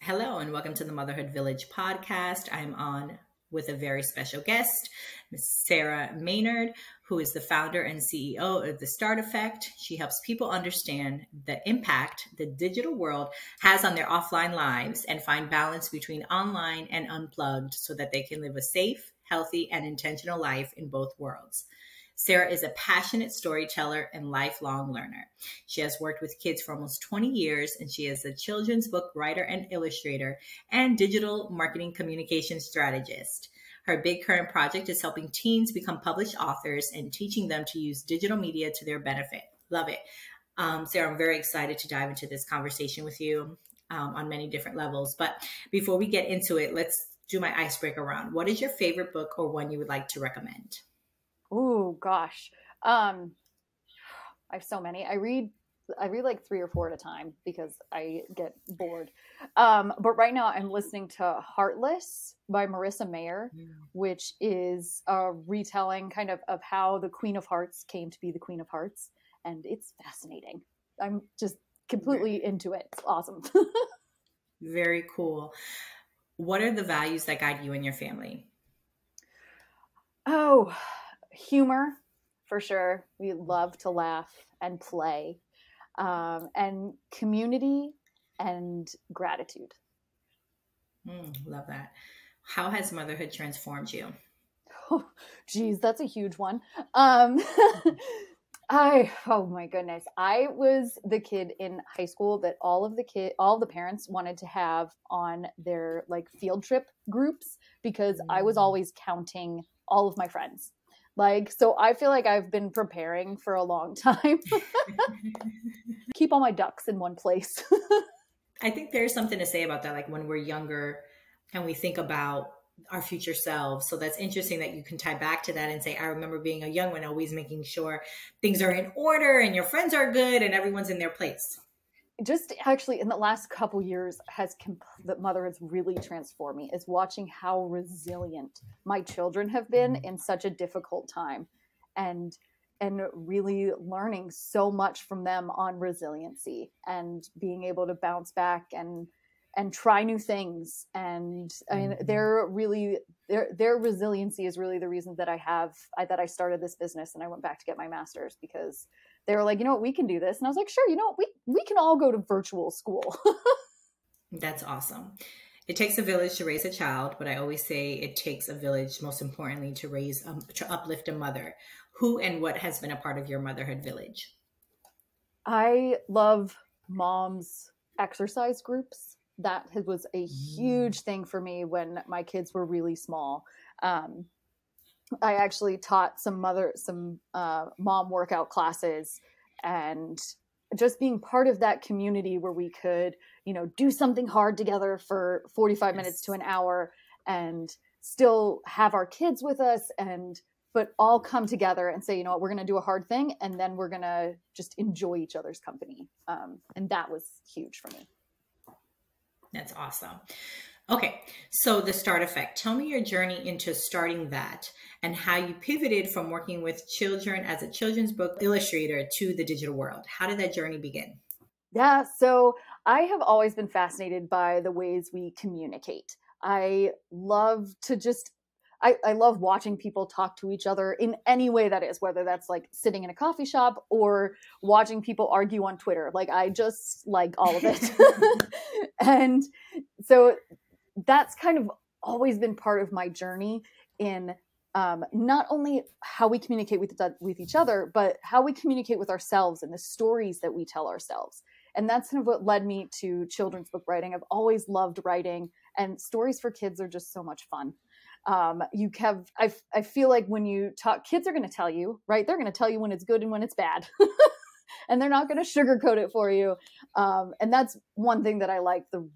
Hello, and welcome to the Motherhood Village podcast. I'm on with a very special guest, Ms. Sarah Maynard, who is the founder and CEO of The Start Effect. She helps people understand the impact the digital world has on their offline lives and find balance between online and unplugged so that they can live a safe, healthy, and intentional life in both worlds. Sarah is a passionate storyteller and lifelong learner. She has worked with kids for almost 20 years, and she is a children's book writer and illustrator and digital marketing communication strategist. Her big current project is helping teens become published authors and teaching them to use digital media to their benefit. Love it. Sarah, I'm very excited to dive into this conversation with you on many different levels. But before we get into it, let's do my icebreaker round. What is your favorite book or one you would like to recommend? Oh gosh. I have so many. I read like 3 or 4 at a time because I get bored. But right now I'm listening to Heartless by Marissa Mayer, which is a retelling kind of how the Queen of Hearts came to be the Queen of Hearts. And it's fascinating. I'm just completely into it. It's awesome. Very cool. What are the values that guide you and your family? Oh, humor, for sure. We love to laugh and play, and community and gratitude. Love that. How has motherhood transformed you? Oh, geez, that's a huge one. Oh my goodness. I was the kid in high school that all the parents wanted to have on their like field trip groups because I was always counting all of my friends. So I feel like I've been preparing for a long time. Keep all my ducks in one place. I think there's something to say about that, like when we're younger and we think about our future selves. So that's interesting that you can tie back to that and say, I remember being a young one, always making sure things are in order and your friends are good and everyone's in their place. Just actually in the last couple years that motherhood's really transformed me is watching how resilient my children have been in such a difficult time and really learning so much from them on resiliency and being able to bounce back and try new things. And I mean, their resiliency is really the reason that I started this business and I went back to get my master's, because they were like, you know what, we can do this. And I was like, sure, you know what, we can all go to virtual school. That's awesome. It takes a village to raise a child, but I always say it takes a village, most importantly, to uplift a mother. Who and what has been a part of your motherhood village? I love mom's exercise groups. That was a huge thing for me when my kids were really small. I actually taught some mom workout classes, and just being part of that community where we could, do something hard together for 45 minutes to an hour and still have our kids with us, but all come together and say, you know what, we're going to do a hard thing and then we're going to just enjoy each other's company. And that was huge for me. That's awesome. Okay, so the Start Effect. Tell me your journey into starting that and how you pivoted from working with children as a children's book illustrator to the digital world. How did that journey begin? Yeah, so I have always been fascinated by the ways we communicate. I love watching people talk to each other in any way that is, whether that's like sitting in a coffee shop or watching people argue on Twitter. Like, I just like all of it. And so that's kind of always been part of my journey in not only how we communicate with each other, but how we communicate with ourselves and the stories that we tell ourselves. And that's kind of what led me to children's book writing. I've always loved writing, and stories for kids are just so much fun. I feel like when you talk, kids are going to tell you, right? They're going to tell you when it's good and when it's bad. And they're not going to sugarcoat it for you. And that's one thing that I like, the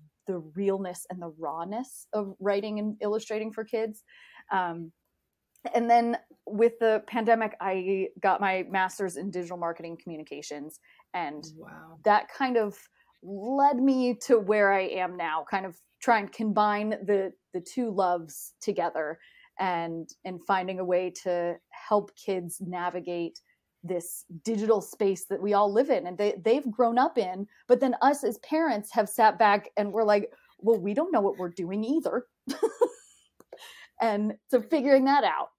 realness and the rawness of writing and illustrating for kids. And then with the pandemic, I got my master's in digital marketing communications. And that kind of led me to where I am now, kind of try and combine the two loves together and finding a way to help kids navigate this digital space that we all live in and they've grown up in, but then us as parents have sat back and we're like, well, we don't know what we're doing either. And so figuring that out.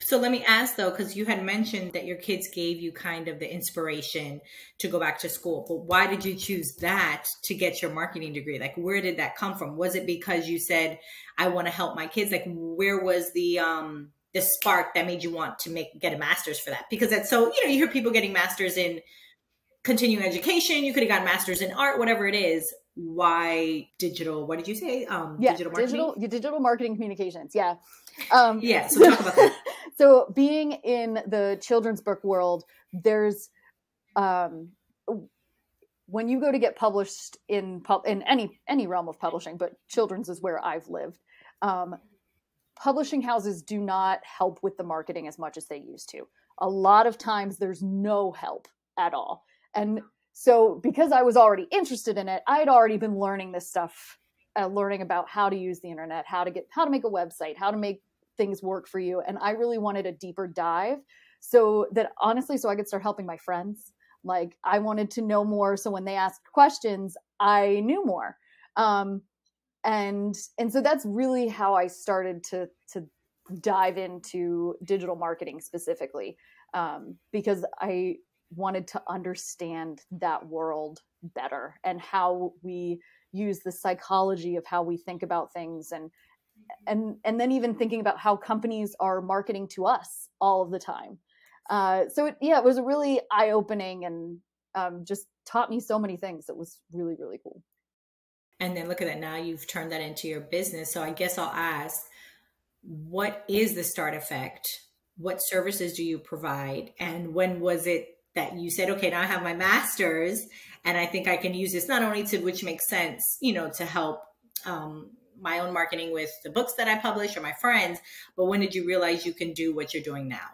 So let me ask though, because you had mentioned that your kids gave you kind of the inspiration to go back to school, but why did you choose that to get your marketing degree? Like, where did that come from? Was it because you said, I want to help my kids? Like, where was the spark that made you want to get a master's for that? Because that's so, you hear people getting masters in continuing education. You could have gotten masters in art, whatever it is. Why digital? What did you say? Digital marketing? Digital marketing communications. Yeah. Yeah. So talk about that. So being in the children's book world, there's, when you go to get published in any realm of publishing, but children's is where I've lived. Publishing houses do not help with the marketing as much as they used to. A lot of times there's no help at all. And so because I was already interested in it, I had already been learning this stuff, learning about how to use the internet, how to make a website, how to make things work for you. And I really wanted a deeper dive so I could start helping my friends. Like, I wanted to know more. So when they asked questions, I knew more. And so that's really how I started to dive into digital marketing specifically, because I wanted to understand that world better and how we use the psychology of how we think about things, and then even thinking about how companies are marketing to us all of the time. So it was a really eye-opening and just taught me so many things. It was really, really cool. And then look at that. Now you've turned that into your business. So I guess I'll ask, what is the Start Effect? What services do you provide? And when was it that you said, okay, now I have my master's and I think I can use this not only which makes sense, to help my own marketing with the books that I publish or my friends, but when did you realize you can do what you're doing now?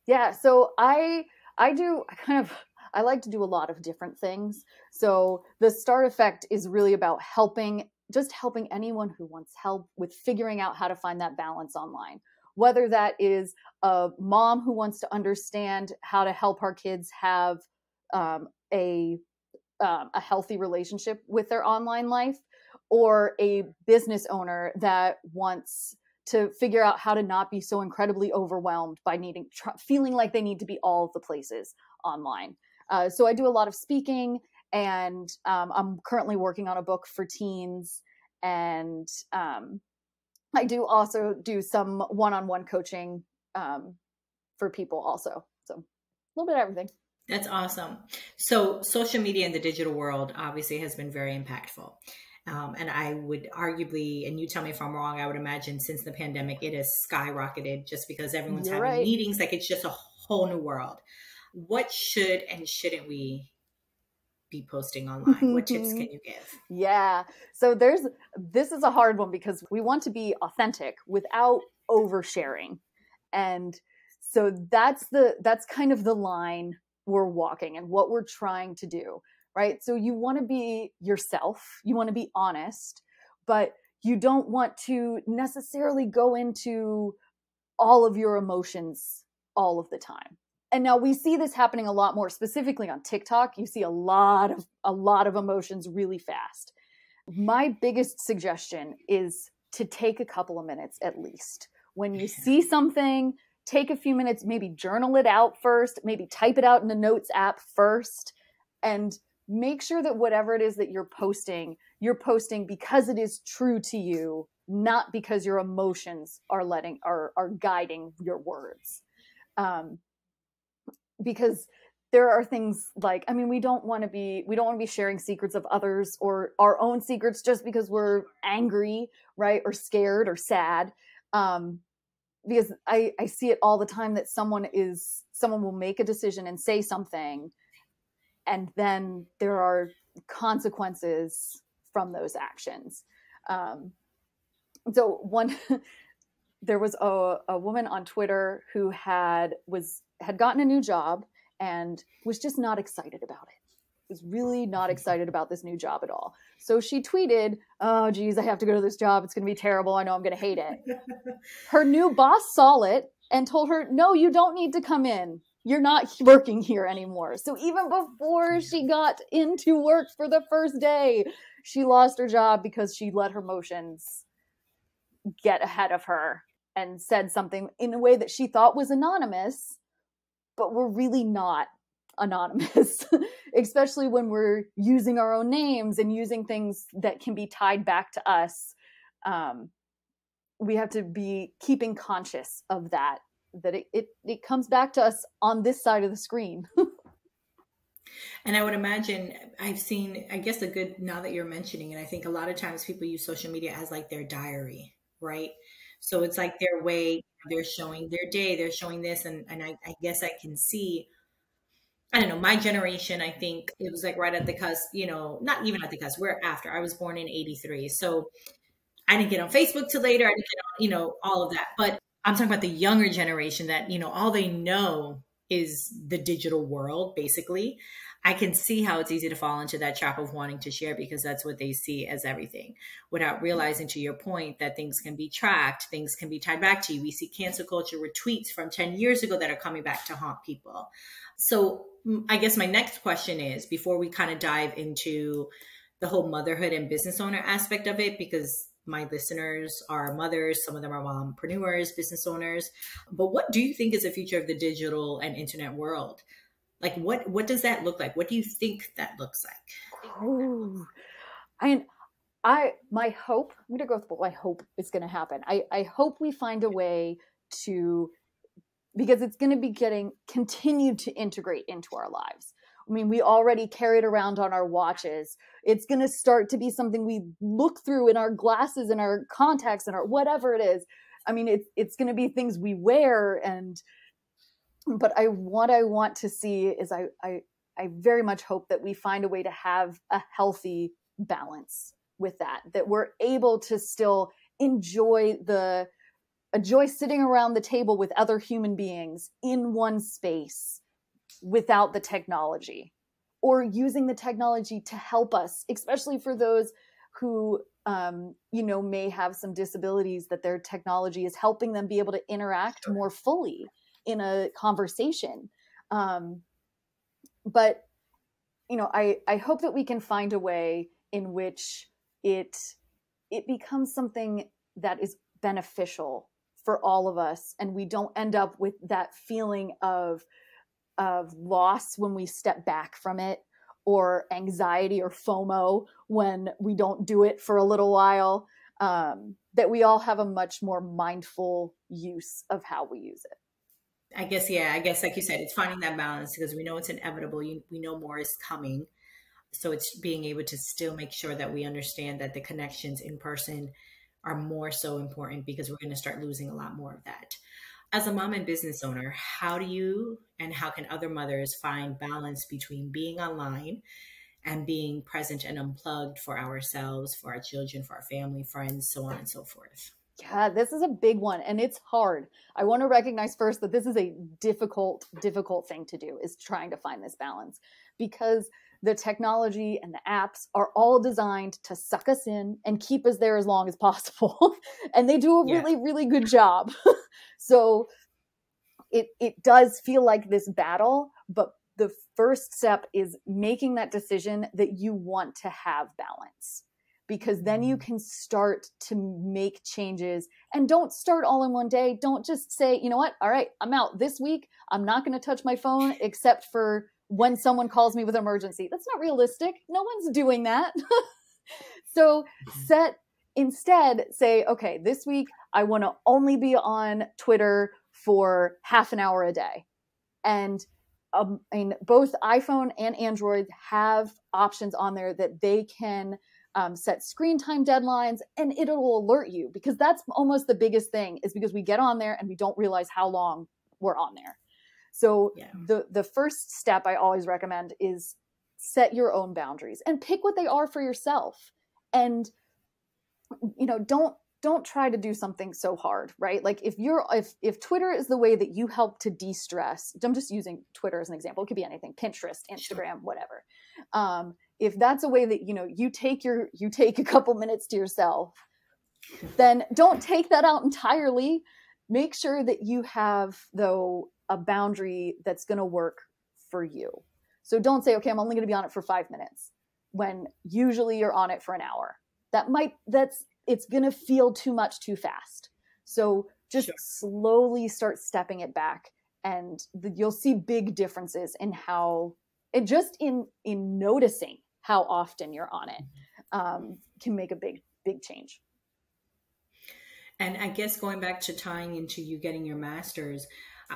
Yeah. So I like to do a lot of different things. So the Start Effect is really about helping anyone who wants help with figuring out how to find that balance online. Whether that is a mom who wants to understand how to help her kids have a healthy relationship with their online life, or a business owner that wants to figure out how to not be so incredibly overwhelmed by feeling like they need to be all of the places online. So I do a lot of speaking, and I'm currently working on a book for teens, and I do also do some one-on-one coaching for people also. So a little bit of everything. That's awesome. So social media in the digital world obviously has been very impactful. And I would arguably, and you tell me if I'm wrong, I would imagine since the pandemic, it has skyrocketed just because everyone's having meetings. Like, it's just a whole new world. What should and shouldn't we be posting online? What tips can you give? Yeah. So this is a hard one because we want to be authentic without oversharing. And so that's kind of the line we're walking and what we're trying to do, right? So you want to be yourself, you want to be honest, but you don't want to necessarily go into all of your emotions all of the time. And now we see this happening a lot more, specifically on TikTok. You see a lot of emotions really fast. My biggest suggestion is to take a couple of minutes at least. When you see something, take a few minutes, maybe journal it out first, maybe type it out in the notes app first, and make sure that whatever it is that you're posting because it is true to you, not because your emotions are guiding your words. Because there are things like, we don't want to be sharing secrets of others or our own secrets just because we're angry, right? Or scared or sad. Because I see it all the time that someone will make a decision and say something, and then there are consequences from those actions. There was a woman on Twitter who had gotten a new job and was just not excited about it. Was really not excited about this new job at all. So she tweeted, "Oh, geez, I have to go to this job. It's going to be terrible. I know I'm going to hate it." Her new boss saw it and told her, "No, you don't need to come in. You're not working here anymore." So even before she got into work for the first day, she lost her job because she let her emotions get ahead of her and said something in a way that she thought was anonymous, but we're really not anonymous, especially when we're using our own names and using things that can be tied back to us. We have to be keeping conscious of that it comes back to us on this side of the screen. And I would imagine I've seen, I guess, now that you're mentioning it, I think a lot of times people use social media as like their diary, right? So it's like their way, they're showing their day, they're showing this. And I guess I can see, I don't know, my generation, I think it was like right at the cusp, not even at the cusp, we're after. I was born in 83. So I didn't get on Facebook till later. I didn't get on, all of that. But I'm talking about the younger generation that, all they know is the digital world, basically. I can see how it's easy to fall into that trap of wanting to share because that's what they see as everything, without realizing, to your point, that things can be tracked, things can be tied back to you. We see cancel culture with tweets from 10 years ago that are coming back to haunt people. So I guess my next question is, before we kind of dive into the whole motherhood and business owner aspect of it, because my listeners are mothers, some of them are mompreneurs, business owners. But what do you think is the future of the digital and internet world? Like, what does that look like? What do you think that looks like? Ooh. My hope, I'm going to go with what I hope is going to happen. I hope we find a way to, because it's going to be continued to integrate into our lives. I mean, we already carry it around on our watches. It's going to start to be something we look through in our glasses and our contacts and our whatever it is. I mean, it's going to be things we wear. But what I want to see is I very much hope that we find a way to have a healthy balance with that we're able to still enjoy sitting around the table with other human beings in one space without the technology, or using the technology to help us, especially for those who, may have some disabilities, that their technology is helping them be able to interact more fully in a conversation. But, I hope that we can find a way in which it becomes something that is beneficial for all of us, and we don't end up with that feeling of loss when we step back from it, or anxiety or FOMO when we don't do it for a little while, that we all have a much more mindful use of how we use it. I guess, like you said, it's finding that balance, because we know it's inevitable. We know more is coming. So it's being able to still make sure that we understand that the connections in person are more so important, because we're going to start losing a lot more of that. As a mom and business owner, how do you and how can other mothers find balance between being online and being present and unplugged for ourselves, for our children, for our family, friends, so on and so forth? Yeah, this is a big one, and it's hard. I want to recognize first that this is a difficult thing to do, is trying to find this balance, because the technology and the apps are all designed to suck us in and keep us there as long as possible. And they do a really, really good job. So it does feel like this battle, but the first step is making that decision that you want to have balance, because then you can start to make changes. And don't start all in one day. Don't just say, you know what? All right, I'm out this week. I'm not going to touch my phone except for when someone calls me with an emergency. That's not realistic. No one's doing that. So instead say, okay, this week I want to only be on Twitter for half an hour a day. And both iPhone and Android have options on there that they can set screen time deadlines, and it'll alert you, because that's almost the biggest thing, is because we get on there and we don't realize how long we're on there. So the first step I always recommend is set your own boundaries and pick what they are for yourself. And, don't try to do something so hard, right? Like if Twitter is the way that you help to de-stress, I'm just using Twitter as an example. It could be anything, Pinterest, Instagram, whatever. If that's a way that, you take a couple minutes to yourself, then don't take that out entirely. Make sure that you have, though, a boundary that's going to work for you. So don't say, okay, I'm only going to be on it for 5 minutes. when usually you're on it for an hour. It's going to feel too much too fast. So just slowly start stepping it back, and you'll see big differences in how, and just in noticing how often you're on it, can make a big change. And I guess going back to tying into you getting your master's,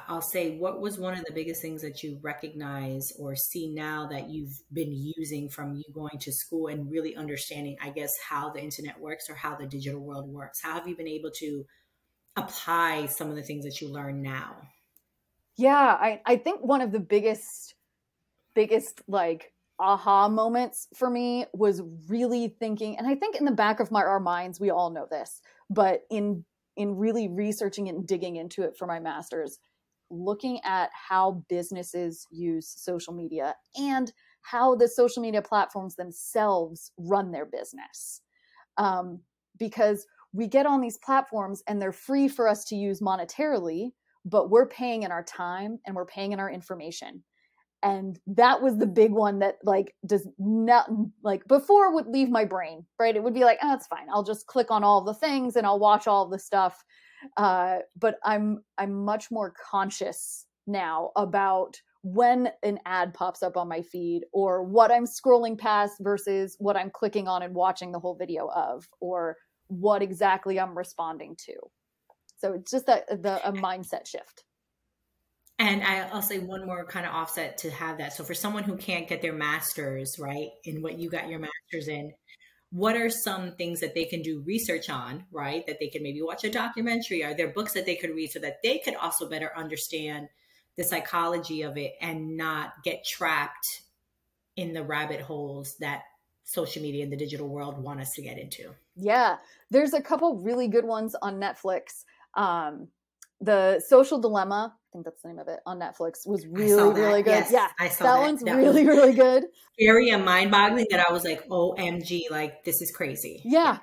I'll say, what was one of the biggest things that you recognize or see now that you've been using from you going to school and really understanding, I guess, how the internet works or how the digital world works? How have you been able to apply some of the things that you learn now? Yeah, I think one of the biggest like aha moments for me was really thinking, and I think in the back of our minds, we all know this, but in really researching it and digging into it for my master's, looking at how businesses use social media and how the social media platforms themselves run their business. Because we get on these platforms and they're free for us to use monetarily, but we're paying in our time and we're paying in our information. And that was the big one that like does not, like before would leave my brain, right? It would be like, oh, it's fine. I'll just click on all the things and I'll watch all the stuff. But I'm much more conscious now about when an ad pops up on my feed, or what I'm scrolling past versus what I'm clicking on and watching the whole video of, or what exactly I'm responding to. So it's just a mindset shift. And I'll say one more kind of offset to have that. So for someone who can't get their master's, right, in what you got your master's in, what are some things that they can do research on, right? That they can maybe watch a documentary? Are there books that they could read so that they could also better understand the psychology of it and not get trapped in the rabbit holes that social media and the digital world want us to get into? Yeah, there's a couple really good ones on Netflix. The Social Dilemma, I think that's the name of it, on Netflix was really good. Yes, yeah, I saw that one's really good. Scary and mind-boggling that I was like, OMG, like this is crazy. Yeah.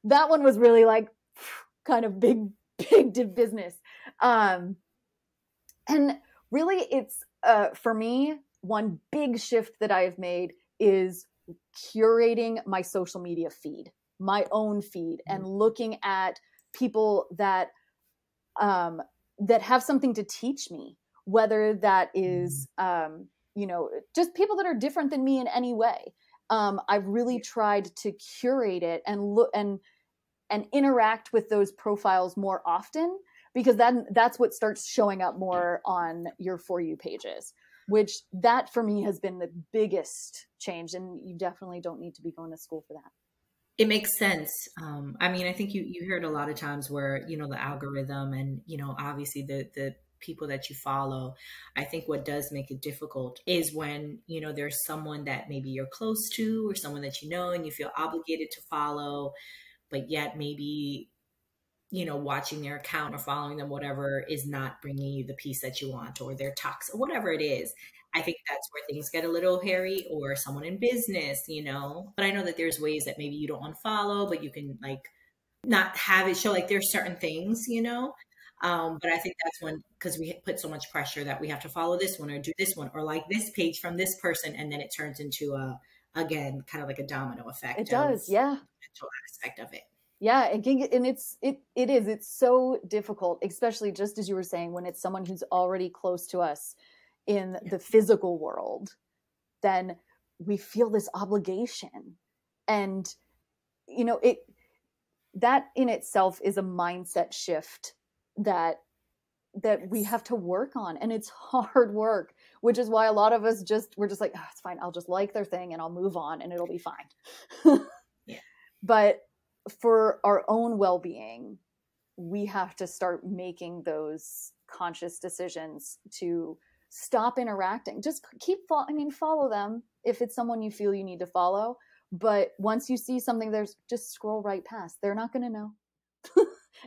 That one was really like kind of big business. And really it's, for me, one big shift that I have made is curating my social media feed, my own feed, and looking at people that have something to teach me, whether that is, just people that are different than me in any way. I've really tried to curate it and look and interact with those profiles more often, because that's what starts showing up more on your For You pages, which that for me has been the biggest change. And you definitely don't need to be going to school for that. It makes sense. I mean, I think you heard a lot of times where, the algorithm and, obviously the people that you follow, I think what does make it difficult is when, there's someone that maybe you're close to or someone that and you feel obligated to follow, but yet maybe, watching their account or following them, whatever, is not bringing you the peace that you want, or they're toxic or whatever it is. I think that's where things get a little hairy, or someone in business, but I know that there's ways that maybe you don't unfollow, but you can like not have it show like there's certain things, but I think that's when, because we put so much pressure that we have to follow this one or do this one or like this page from this person. And then it turns into again, kind of like a domino effect. It does. Yeah. The mental aspect of it. Yeah. And it's so difficult, especially just as you were saying, when it's someone who's already close to us in the physical world, then we feel this obligation. And, that in itself is a mindset shift that we have to work on. And it's hard work, which is why a lot of us we're just like, oh, it's fine. I'll just like their thing and I'll move on and it'll be fine. Yeah. But for our own well-being, we have to start making those conscious decisions to stop interacting. Just follow them if it's someone you feel you need to follow. But once you see something, just scroll right past. They're not going to know.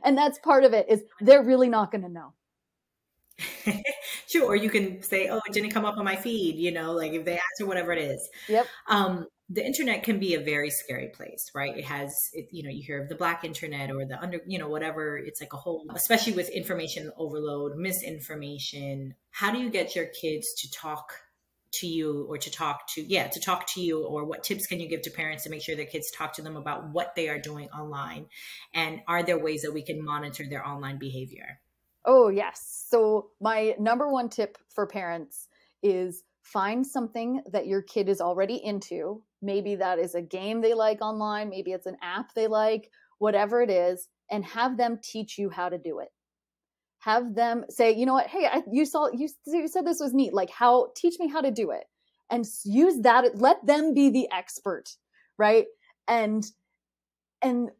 And that's part of it, is they're really not going to know. Sure. Or you can say, oh, it didn't come up on my feed, like if they ask or whatever it is. Yep. The internet can be a very scary place, right? It has, you hear of the black internet or the whatever. It's like a whole, especially with information overload, misinformation. How do you get your kids to talk to you, or to talk to you, or what tips can you give to parents to make sure their kids talk to them about what they are doing online? And are there ways that we can monitor their online behavior? Oh, yes. So my number one tip for parents is find something that your kid is already into. Maybe that is a game they like online, maybe it's an app they like, whatever it is, and have them teach you how to do it. Have them say, you know what, hey, you said this was neat. Like, teach me how to do it, and use that. Let them be the expert, right? And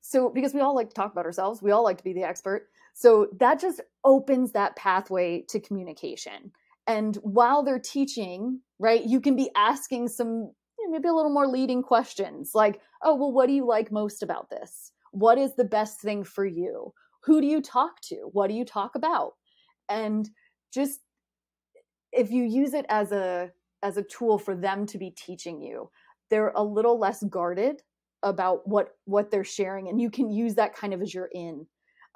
so, because we all like to talk about ourselves, we all like to be the expert. So that just opens that pathway to communication. And while they're teaching, right, you can be asking some, maybe a little more leading questions like, oh, well, what do you like most about this? What is the best thing for you? Who do you talk to? What do you talk about? And just, if you use it as a tool for them to be teaching you, they're a little less guarded about what they're sharing, and you can use that kind of as your in.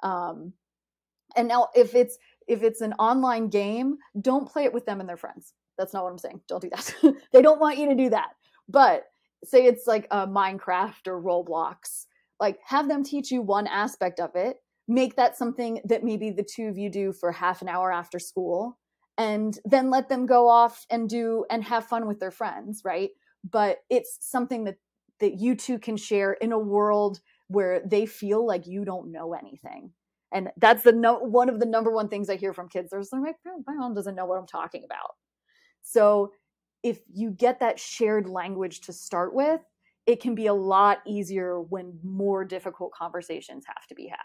And now if it's an online game, don't play it with them and their friends. That's not what I'm saying. Don't do that. They don't want you to do that. But say it's like a Minecraft or Roblox, like have them teach you one aspect of it. Make that something that maybe the two of you do for half an hour after school, and then let them go off and have fun with their friends, right? But it's something that you two can share in a world where they feel like you don't know anything. And that's one of the number one things I hear from kids. They're like, my mom doesn't know what I'm talking about. So if you get that shared language to start with, it can be a lot easier when more difficult conversations have to be had.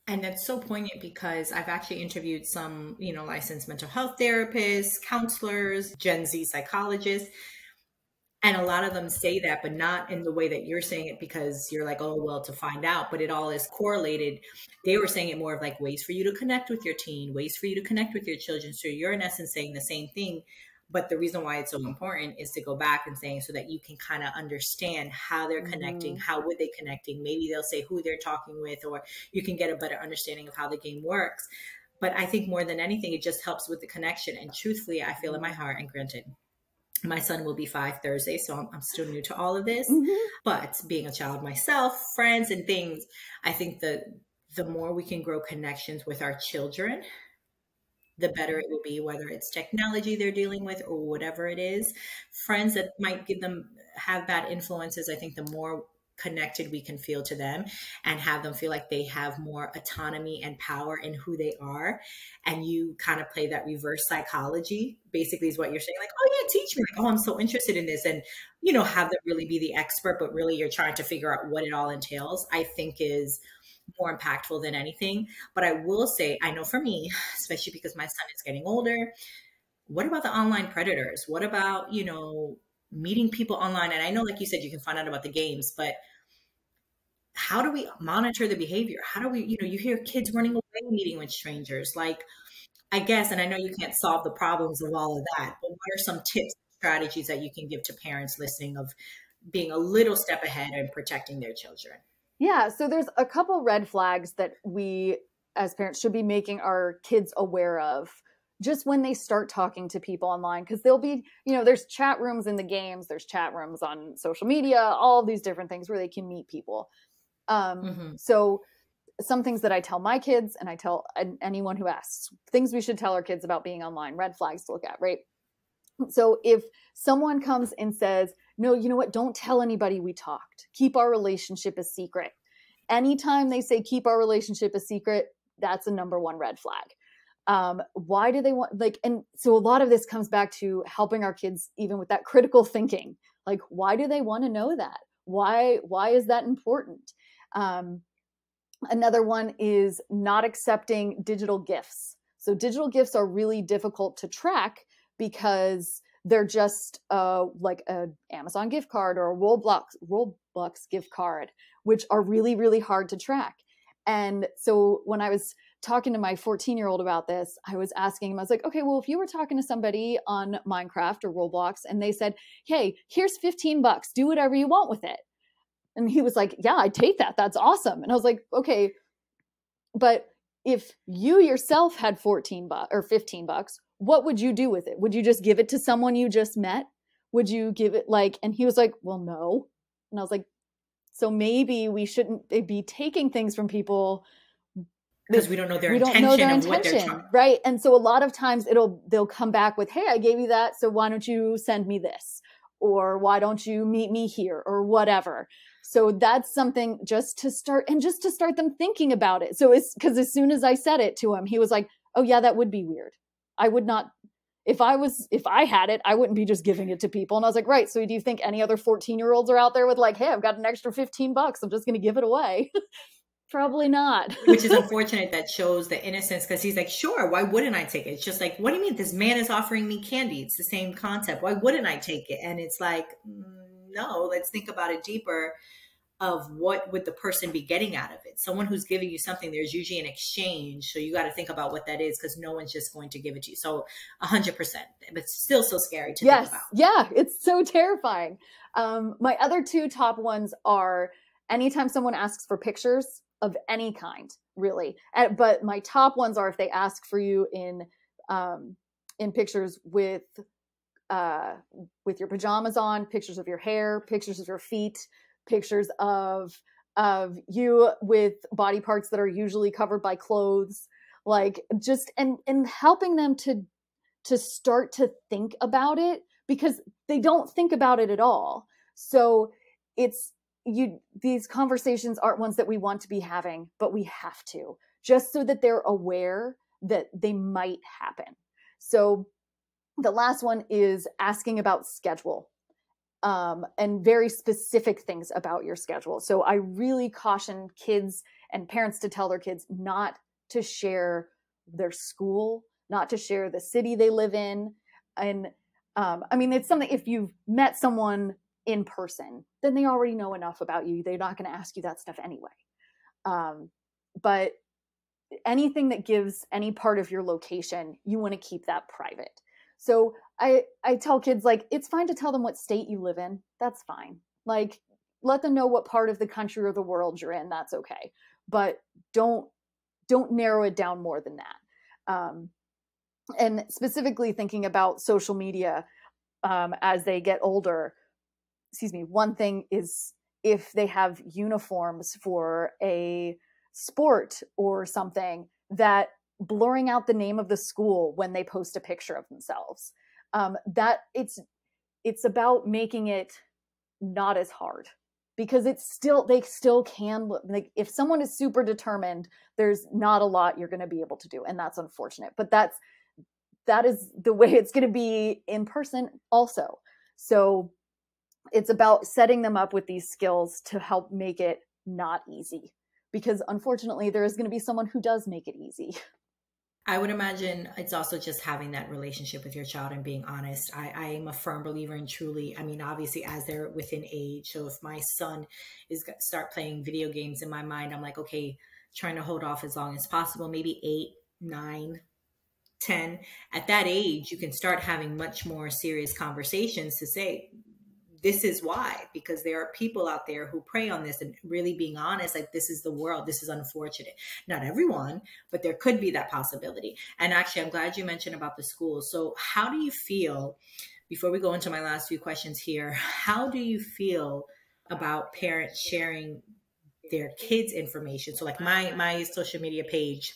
And that's so poignant, because I've actually interviewed some, licensed mental health therapists, counselors, Gen Z psychologists. And a lot of them say that, but not in the way that you're saying it, because you're like, oh, well, to find out, but it all is correlated. They were saying it more of like ways for you to connect with your teen, ways for you to connect with your children. So you're in essence saying the same thing. But the reason why it's so important is to go back and saying, so that you can kind of understand how they're connecting, how would they connecting? Maybe they'll say who they're talking with, or you can get a better understanding of how the game works. But I think more than anything, it just helps with the connection. And truthfully, I feel in my heart, and granted, my son will be 5 Thursday, so I'm still new to all of this. But being a child myself, friends and things, I think the more we can grow connections with our children, the better it will be, whether it's technology they're dealing with or whatever it is. Friends that might have bad influences, I think the more connected we can feel to them and have them feel like they have more autonomy and power in who they are. And you kind of play that reverse psychology, basically, is what you're saying. Like, oh yeah, teach me. Like, oh, I'm so interested in this. And, have them really be the expert, but really you're trying to figure out what it all entails, I think is more impactful than anything. But I will say, I know for me, especially because my son is getting older, what about the online predators? What about, meeting people online? And I know, like you said, you can find out about the games, but how do we monitor the behavior? How do we, you hear kids running away, meeting with strangers? Like, I guess, and I know you can't solve the problems of all of that, but what are some tips, strategies that you can give to parents listening of being a little step ahead and protecting their children? Yeah. So there's a couple red flags that we as parents should be making our kids aware of just when they start talking to people online, because there'll be, there's chat rooms in the games, there's chat rooms on social media, all these different things where they can meet people. So some things that I tell my kids, and I tell anyone who asks, things we should tell our kids about being online, red flags to look at, right? So if someone comes and says, no, you know what, don't tell anybody we talked, keep our relationship a secret. Anytime they say keep our relationship a secret, that's a number one red flag. Why do they want, and so a lot of this comes back to helping our kids, even with that critical thinking, like, why do they want to know that? Why is that important? Another one is not accepting digital gifts. So digital gifts are really difficult to track because they're just like an Amazon gift card or a Roblox gift card, which are really, really hard to track. And so when I was talking to my 14-year-old about this, I was asking him, I was like, okay, well, if you were talking to somebody on Minecraft or Roblox and they said, hey, here's $15, do whatever you want with it. And he was like, yeah, I'd take that. That's awesome. And I was like, okay, but if you yourself had $14 or $15, what would you do with it? Would you just give it to someone you just met? Would you give it and he was like, well, no. And I was like, so maybe we shouldn't be taking things from people because we don't know their intention of what they're trying. Right. And so a lot of times they'll come back with, hey, I gave you that, so why don't you send me this? Or why don't you meet me here, or whatever. So that's something just to start them thinking about it. So it's because as soon as I said it to him, he was like, oh yeah, that would be weird. I would not, if I had it, I wouldn't be just giving it to people. And I was like, right. So do you think any other 14-year-olds are out there with like, hey, I've got an extra $15, I'm just going to give it away? Probably not. Which is unfortunate. That shows the innocence, because he's like, sure, why wouldn't I take it? It's just like, what do you mean? This man is offering me candy. It's the same concept. Why wouldn't I take it? And it's like, no, let's think about it deeper of what would the person be getting out of it. Someone who's giving you something, there's usually an exchange. So you got to think about what that is, because no one's just going to give it to you. So 100%, but still so scary to think about. Yeah, it's so terrifying. My other two top ones are anytime someone asks for pictures of any kind, really. But my top ones are if they ask for you in pictures with your pajamas on, pictures of your hair, pictures of your feet, pictures of you with body parts that are usually covered by clothes, like just and helping them to start to think about it, because they don't think about it at all. So these conversations aren't ones that we want to be having, but we have to, just so that they're aware that they might happen. So the last one is asking about schedule, and very specific things about your schedule. So I really caution kids and parents to tell their kids not to share their school, not to share the city they live in. And I mean, it's something, if you've met someone in person, then they already know enough about you. They're not going to ask you that stuff anyway. But anything that gives any part of your location, you want to keep that private. So I tell kids, like, it's fine to tell them what state you live in. That's fine. Like, let them know what part of the country or the world you're in. That's okay. But don't narrow it down more than that. And specifically thinking about social media as they get older, one thing is if they have uniforms for a sport or something, that blurring out the name of the school when they post a picture of themselves, that it's about making it not as hard, because they still can, like, if someone is super determined, there's not a lot you're going to be able to do. And that's unfortunate, but that is the way it's going to be in person also. So it's about setting them up with these skills to help make it not easy, because unfortunately there is going to be someone who does make it easy. I would imagine it's also just having that relationship with your child and being honest. I am a firm believer in truly, I mean, obviously as they're within age. So if my son is going to start playing video games, in my mind, I'm like, okay, trying to hold off as long as possible, maybe 8, 9, 10. At that age, you can start having much more serious conversations to say, this is why, because there are people out there who prey on this, and really being honest, like, this is the world. This is unfortunate. Not everyone, but there could be that possibility. And actually, I'm glad you mentioned about the school. So how do you feel, before we go into my last few questions here, how do you feel about parents sharing their kids' information? So like my social media page,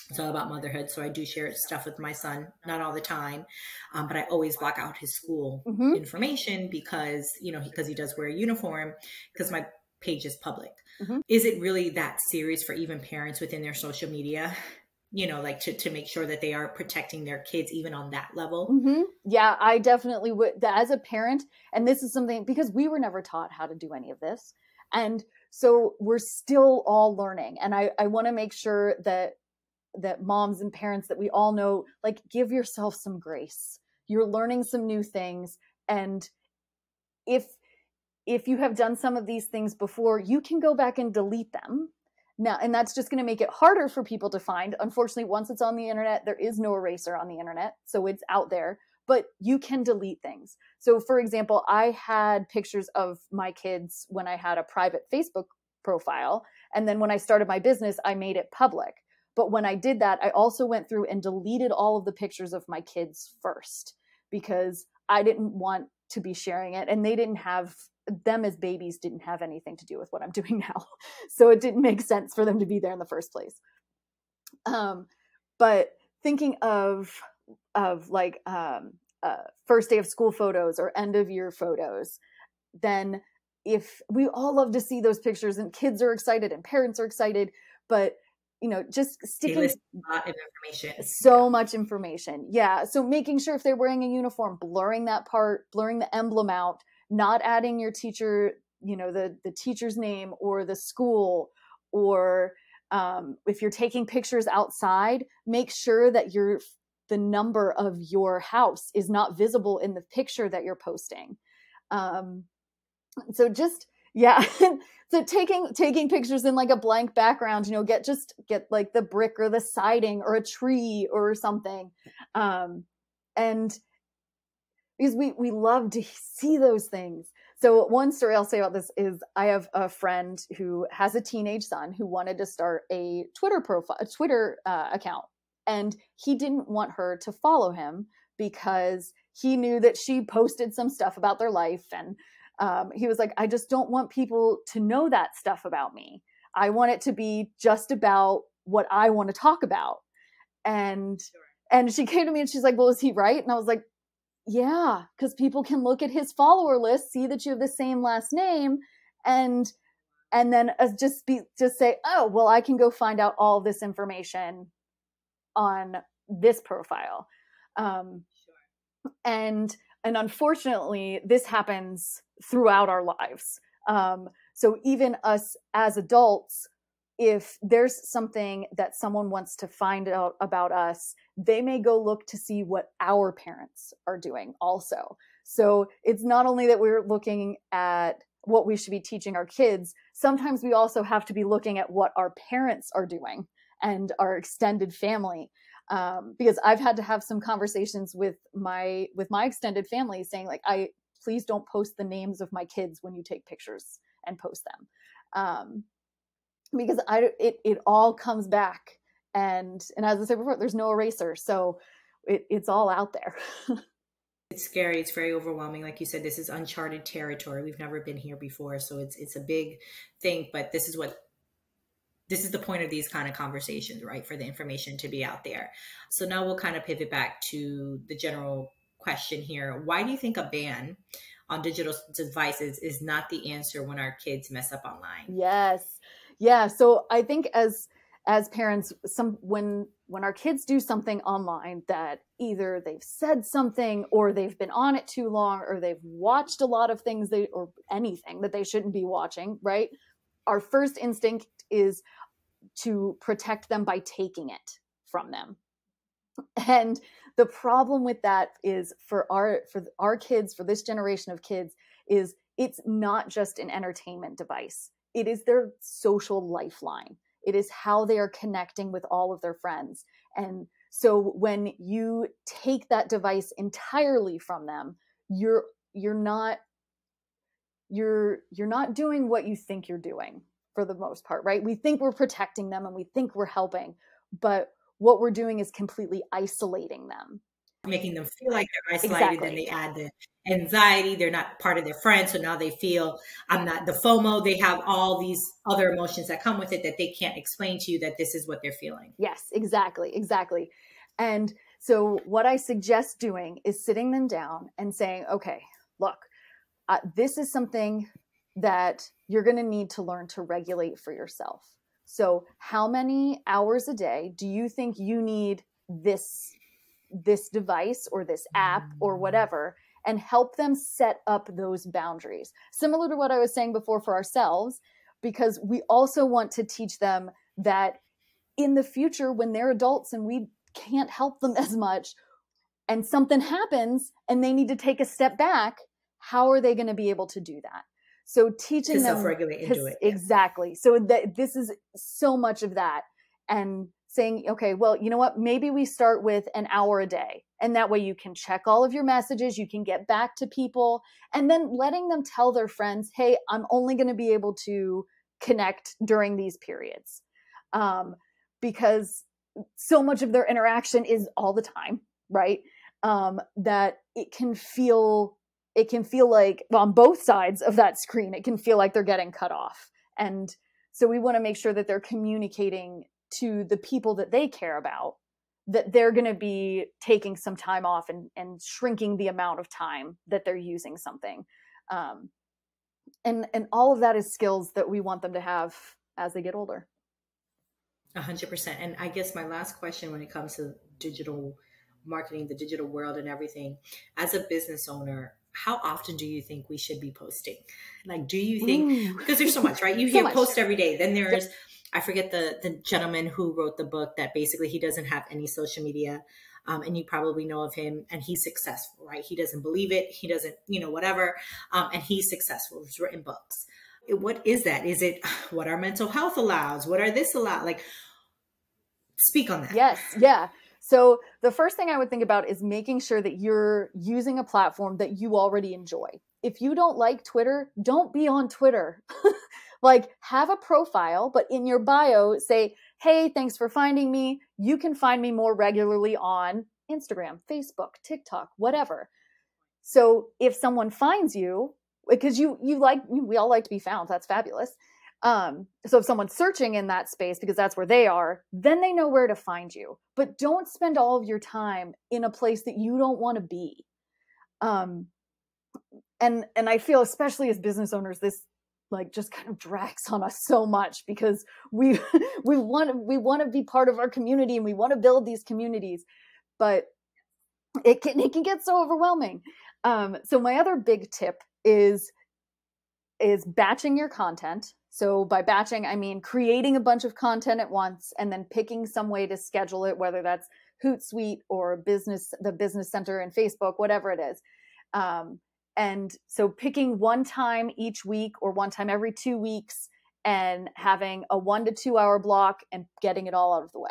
it's all about motherhood. So I do share stuff with my son, not all the time, but I always block out his school information because he does wear a uniform, because my page is public. Is it really that serious for even parents within their social media, like to make sure that they are protecting their kids even on that level? Yeah, I definitely would, as a parent. And this is something, because we were never taught how to do any of this. And so we're still all learning. And I want to make sure that moms and parents, that we all know, like, give yourself some grace. You're learning some new things. And if you have done some of these things before, you can go back and delete them now. And that's just going to make it harder for people to find. Unfortunately, once it's on the internet, there is no eraser on the internet. So it's out there, but you can delete things. So for example, I had pictures of my kids when I had a private Facebook profile. And then when I started my business, I made it public. But when I did that, I also went through and deleted all of the pictures of my kids first, because I didn't want to be sharing it. And they didn't have, them as babies didn't have anything to do with what I'm doing now. So it didn't make sense for them to be there in the first place. But thinking of like first day of school photos or end of year photos, then if we all love to see those pictures and kids are excited and parents are excited, but just sticking a lot of information, so much information. Yeah. So making sure if they're wearing a uniform, blurring that part, blurring the emblem out, not adding your teacher, the teacher's name or the school, or if you're taking pictures outside, make sure that the number of your house is not visible in the picture that you're posting. So just, yeah. So taking pictures in like a blank background, get like the brick or the siding or a tree or something. And because we love to see those things. So one story I'll say about this is I have a friend who has a teenage son who wanted to start a Twitter account. And he didn't want her to follow him because he knew that she posted some stuff about their life. And he was like, I just don't want people to know that stuff about me. I want it to be just about what I want to talk about. And she came to me and she's like, well, is he right? And I was like, yeah, because people can look at his follower list, see that you have the same last name, and then just say, oh, well, I can go find out all this information on this profile. And unfortunately, this happens throughout our lives. So even us as adults, if there's something that someone wants to find out about us, they may go look to see what our parents are doing also. So it's not only that we're looking at what we should be teaching our kids, sometimes we also have to be looking at what our parents are doing and our extended family. Because I've had to have some conversations with my extended family saying, like, please don't post the names of my kids when you take pictures and post them. Because it all comes back, and as I said before, there's no eraser, so it's all out there. It's scary. It's very overwhelming. Like you said, this is uncharted territory. We've never been here before, so it's a big thing. But this is the point of these kind of conversations, right? For the information to be out there. So now we'll kind of pivot back to the general question here. Why do you think a ban on digital devices is not the answer when our kids mess up online? Yes. Yeah. So I think as parents, when our kids do something online that either they've said something or they've been on it too long or they've watched a lot of things or anything that they shouldn't be watching, right? Our first instinct is to protect them by taking it from them. And the problem with that is for our kids, for this generation of kids, is it's not just an entertainment device. It is their social lifeline. It is how they are connecting with all of their friends. And so when you take that device entirely from them, you're not doing what you think you're doing for the most part, right? We think we're protecting them and we think we're helping, but what we're doing is completely isolating them. Making them feel like they're isolated, Exactly. Then they add the anxiety. They're not part of their friends, so now they feel I'm not the FOMO. They have all these other emotions that come with it that they can't explain to you that this is what they're feeling. Yes, exactly. And so what I suggest doing is sitting them down and saying, okay, look, this is something that you're going to need to learn to regulate for yourself. So how many hours a day do you think you need this device or this app or whatever, and help them set up those boundaries? Similar to what I was saying before for ourselves, because we also want to teach them that in the future, when they're adults and we can't help them as much and something happens and they need to take a step back, how are they going to be able to do that? So teaching them to self-regulate and do it. Exactly. So this is so much of that. And saying, okay, well, you know what? Maybe we start with an hour a day. And that way you can check all of your messages. You can get back to people. And then letting them tell their friends, hey, I'm only going to be able to connect during these periods. Because so much of their interaction is all the time, right? That it can feel like, well, on both sides of that screen, it can feel like they're getting cut off. And so we want to make sure that they're communicating to the people that they care about, that they're going to be taking some time off and shrinking the amount of time that they're using something. And all of that is skills that we want them to have as they get older. 100%. And I guess my last question when it comes to digital marketing, the digital world and everything, as a business owner, how often do you think we should be posting? Like, do you think, because there's so much, right? You hear post every day. Then there's, I forget the gentleman who wrote the book that basically he doesn't have any social media. And you probably know of him, and he's successful, right? He doesn't believe it. He doesn't, whatever. And he's successful. He's written books. What is that? Is it what our mental health allows? What are this allow? Like, speak on that. Yes. Yeah. So the first thing I would think about is making sure that you're using a platform that you already enjoy. If you don't like Twitter, don't be on Twitter. Like, have a profile, but in your bio say, hey, thanks for finding me. You can find me more regularly on Instagram, Facebook, TikTok, whatever. So if someone finds you, because we all like to be found, that's fabulous. So if someone's searching in that space because that's where they are, then they know where to find you. But don't spend all of your time in a place that you don't want to be. And I feel, especially as business owners, this like just kind of drags on us so much because we want to be part of our community and we want to build these communities, but it can get so overwhelming. So my other big tip is batching your content. So by batching, I mean creating a bunch of content at once and then picking some way to schedule it, whether that's Hootsuite or the business center and Facebook, whatever it is. And so picking one time each week or one time every 2 weeks and having a 1 to 2 hour block and getting it all out of the way.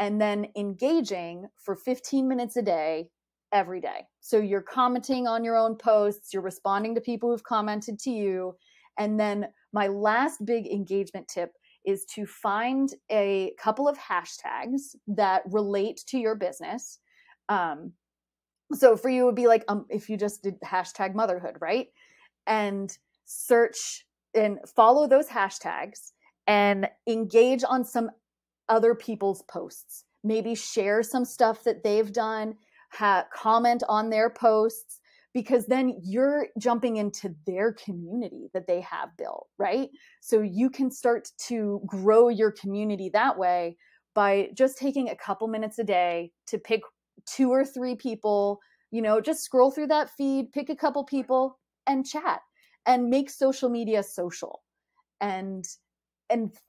And then engaging for 15 minutes a day, every day. So you're commenting on your own posts, you're responding to people who've commented to you. And then my last big engagement tip is to find a couple of hashtags that relate to your business. So for you, it would be like, if you just did hashtag motherhood, right? And search and follow those hashtags and engage on some other people's posts. Maybe share some stuff that they've done, comment on their posts, because then you're jumping into their community that they have built, right? So you can start to grow your community that way by just taking a couple minutes a day to pick 2 or 3 people, just scroll through that feed, pick a couple people and chat and make social media social and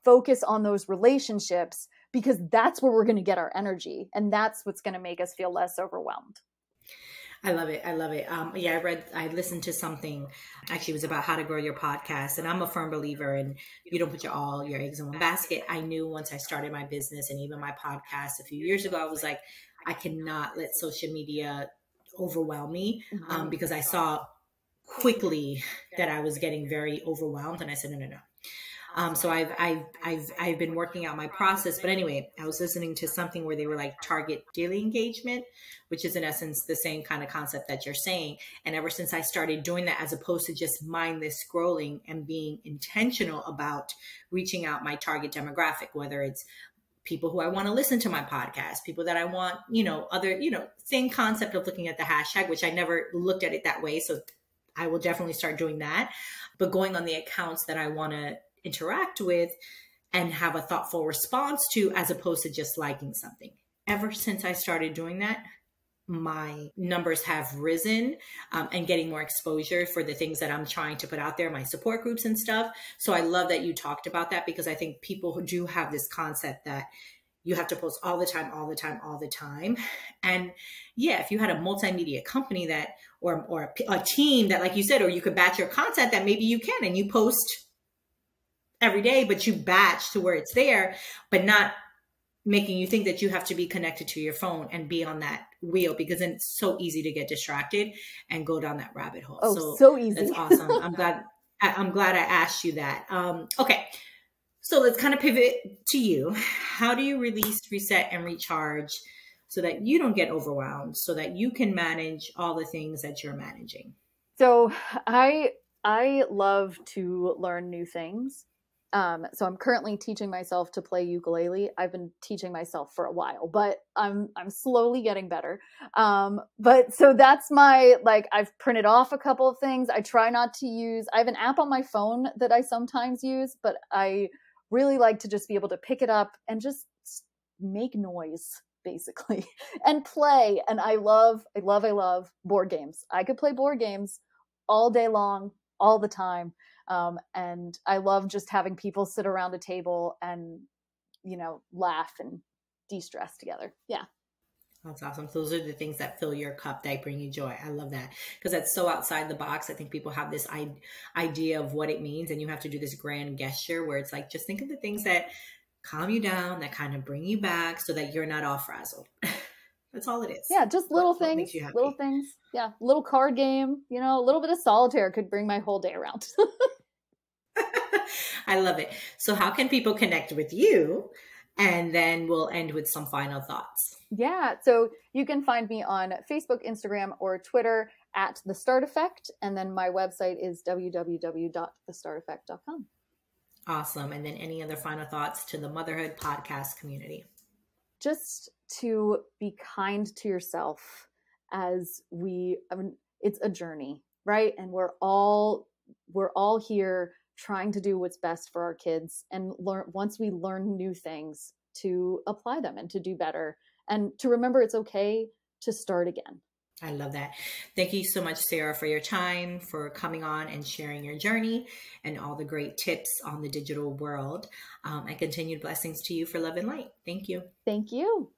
focus on those relationships, because that's where we're going to get our energy. And that's what's going to make us feel less overwhelmed. I love it. I love it. I listened to something, actually it was about how to grow your podcast. And I'm a firm believer in you don't put all your eggs in one basket. I knew once I started my business and even my, a few years ago, I was like, I cannot let social media overwhelm me, because I saw quickly that I was getting very overwhelmed. And I said, no. So I've been working out my process. But anyway, I was listening to something where they were like target daily engagement, which is in essence the same kind of concept that you're saying. And ever since I started doing that, as opposed to just mindless scrolling and being intentional about reaching out my target demographic, whether it's people who I want to listen to my podcast, people that I want, same concept of looking at the hashtag, which I never looked at it that way. So I will definitely start doing that, but going on the accounts that I want to interact with and have a thoughtful response to, as opposed to just liking something. Ever since I started doing that, my numbers have risen, and getting more exposure for the things that I'm trying to put out there, my support groups and stuff. So I love that you talked about that, because I think people who do have this concept that you have to post all the time. And yeah, if you had a multimedia company that, or a team that, like you said, or you could batch your content, that maybe you can, and you post every day, but you batch to where it's there, but not making you think that you have to be connected to your phone and be on that wheel, because then it's so easy to get distracted and go down that rabbit hole. So easy. That's awesome. I'm glad I asked you that. Okay. So let's kind of pivot to you. How do you release, reset, and recharge so that you don't get overwhelmed, so that you can manage all the things that you're managing? So I love to learn new things. So I'm currently teaching myself to play ukulele. I've been teaching myself for a while, but I'm slowly getting better. But so that's my, like, I've printed off a couple of things. I try not to use, I have an app on my phone that I sometimes use, but I really like to just be able to pick it up and just make noise basically and play. And I love board games. I could play board games all day long, all the time. And I love just having people sit around a table and, laugh and de-stress together. Yeah. That's awesome. So those are the things that fill your cup, that bring you joy. I love that because that's so outside the box. I think people have this idea of what it means, and you have to do this grand gesture where it's like, just think of the things that calm you down, that kind of bring you back so that you're not all frazzled. That's all it is. Yeah, just little what things. Makes you happy. Little things. Yeah, little card game. A little bit of solitaire could bring my whole day around. I love it. So how can people connect with you? And then we'll end with some final thoughts. Yeah, so you can find me on Facebook, Instagram, or Twitter at The Start Effect. And then my website is www.thestarteffect.com. Awesome. And then any other final thoughts to the Motherhood podcast community? Just to be kind to yourself it's a journey, right? And we're all here trying to do what's best for our kids, and once we learn new things, to apply them and to do better, and to remember it's okay to start again. I love that. Thank you so much, Sarah, for your time, for coming on and sharing your journey and all the great tips on the digital world. And continued blessings to you for love and light. Thank you. Thank you.